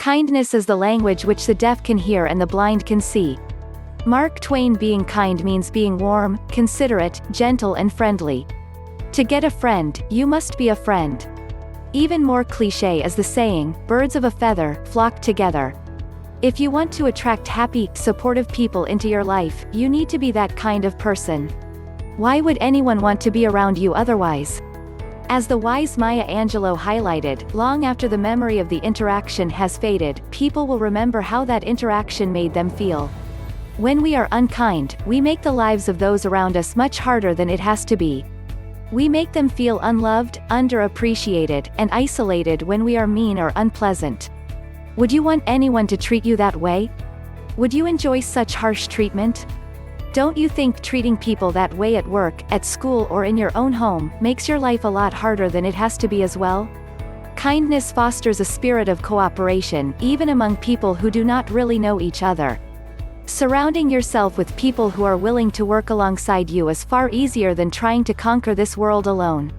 Kindness is the language which the deaf can hear and the blind can see. Mark Twain. Being kind means being warm, considerate, gentle and friendly. To get a friend, you must be a friend. Even more cliché is the saying, birds of a feather flock together. If you want to attract happy, supportive people into your life, you need to be that kind of person. Why would anyone want to be around you otherwise? As the wise Maya Angelou highlighted, long after the memory of the interaction has faded, people will remember how that interaction made them feel. When we are unkind, we make the lives of those around us much harder than it has to be. We make them feel unloved, underappreciated, and isolated when we are mean or unpleasant. Would you want anyone to treat you that way? Would you enjoy such harsh treatment? Don't you think treating people that way at work, at school or in your own home, makes your life a lot harder than it has to be as well? Kindness fosters a spirit of cooperation, even among people who do not really know each other. Surrounding yourself with people who are willing to work alongside you is far easier than trying to conquer this world alone.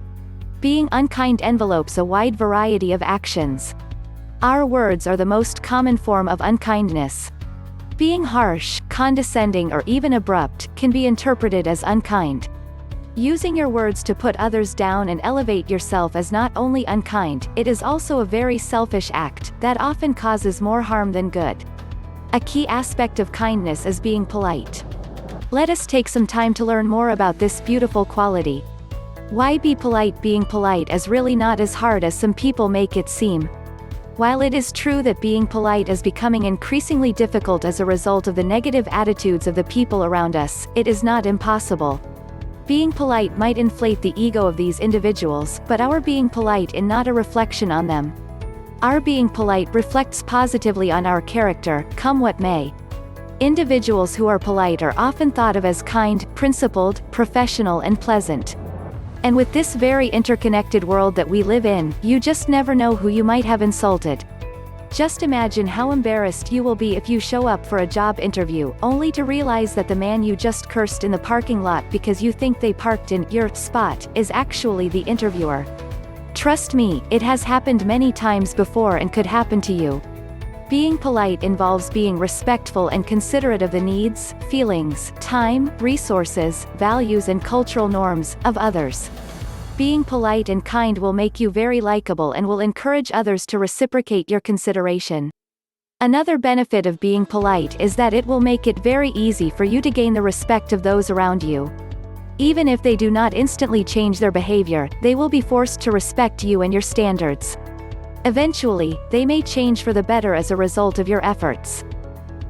Being unkind envelopes a wide variety of actions. Our words are the most common form of unkindness. Being harsh, condescending or even abrupt can be interpreted as unkind. Using your words to put others down and elevate yourself is not only unkind, it is also a very selfish act, that often causes more harm than good. A key aspect of kindness is being polite. Let us take some time to learn more about this beautiful quality. Why be polite? Being polite is really not as hard as some people make it seem. While it is true that being polite is becoming increasingly difficult as a result of the negative attitudes of the people around us, it is not impossible. Being polite might inflate the ego of these individuals, but our being polite is not a reflection on them. Our being polite reflects positively on our character, come what may. Individuals who are polite are often thought of as kind, principled, professional and pleasant. And with this very interconnected world that we live in, you just never know who you might have insulted. Just imagine how embarrassed you will be if you show up for a job interview, only to realize that the man you just cursed in the parking lot because you think they parked in your spot is actually the interviewer. Trust me, it has happened many times before and could happen to you. Being polite involves being respectful and considerate of the needs, feelings, time, resources, values and cultural norms of others. Being polite and kind will make you very likable and will encourage others to reciprocate your consideration. Another benefit of being polite is that it will make it very easy for you to gain the respect of those around you. Even if they do not instantly change their behavior, they will be forced to respect you and your standards. Eventually, they may change for the better as a result of your efforts.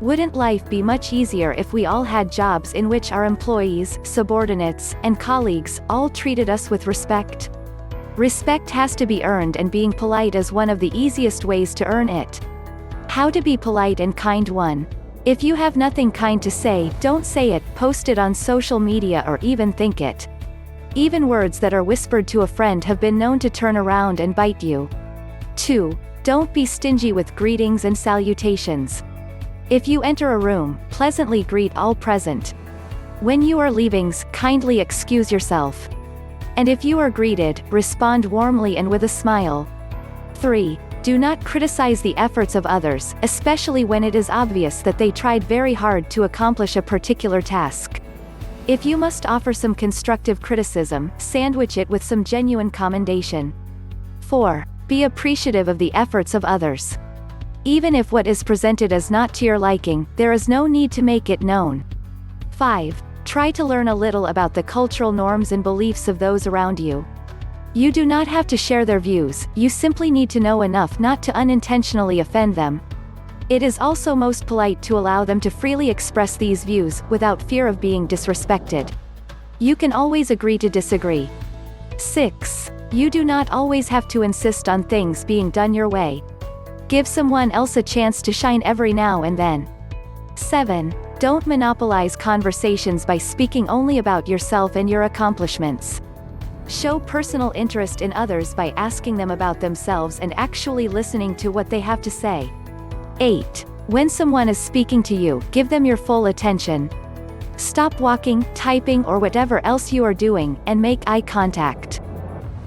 Wouldn't life be much easier if we all had jobs in which our employees, subordinates, and colleagues all treated us with respect? Respect has to be earned, and being polite is one of the easiest ways to earn it. How to be polite and kind. 1. If you have nothing kind to say, don't say it, post it on social media or even think it. Even words that are whispered to a friend have been known to turn around and bite you. 2. Don't be stingy with greetings and salutations. If you enter a room, pleasantly greet all present. When you are leaving, kindly excuse yourself. And if you are greeted, respond warmly and with a smile. 3. Do not criticize the efforts of others, especially when it is obvious that they tried very hard to accomplish a particular task. If you must offer some constructive criticism, sandwich it with some genuine commendation. 4. Be appreciative of the efforts of others. Even if what is presented is not to your liking, there is no need to make it known. 5. Try to learn a little about the cultural norms and beliefs of those around you. You do not have to share their views, you simply need to know enough not to unintentionally offend them. It is also most polite to allow them to freely express these views, without fear of being disrespected. You can always agree to disagree. 6. You do not always have to insist on things being done your way. Give someone else a chance to shine every now and then. 7. Don't monopolize conversations by speaking only about yourself and your accomplishments. Show personal interest in others by asking them about themselves and actually listening to what they have to say. 8. When someone is speaking to you, give them your full attention. Stop walking, typing or whatever else you are doing, and make eye contact.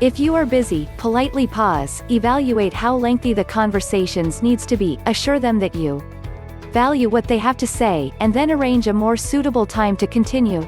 If you are busy, politely pause, evaluate how lengthy the conversations needs to be, assure them that you value what they have to say, and then arrange a more suitable time to continue.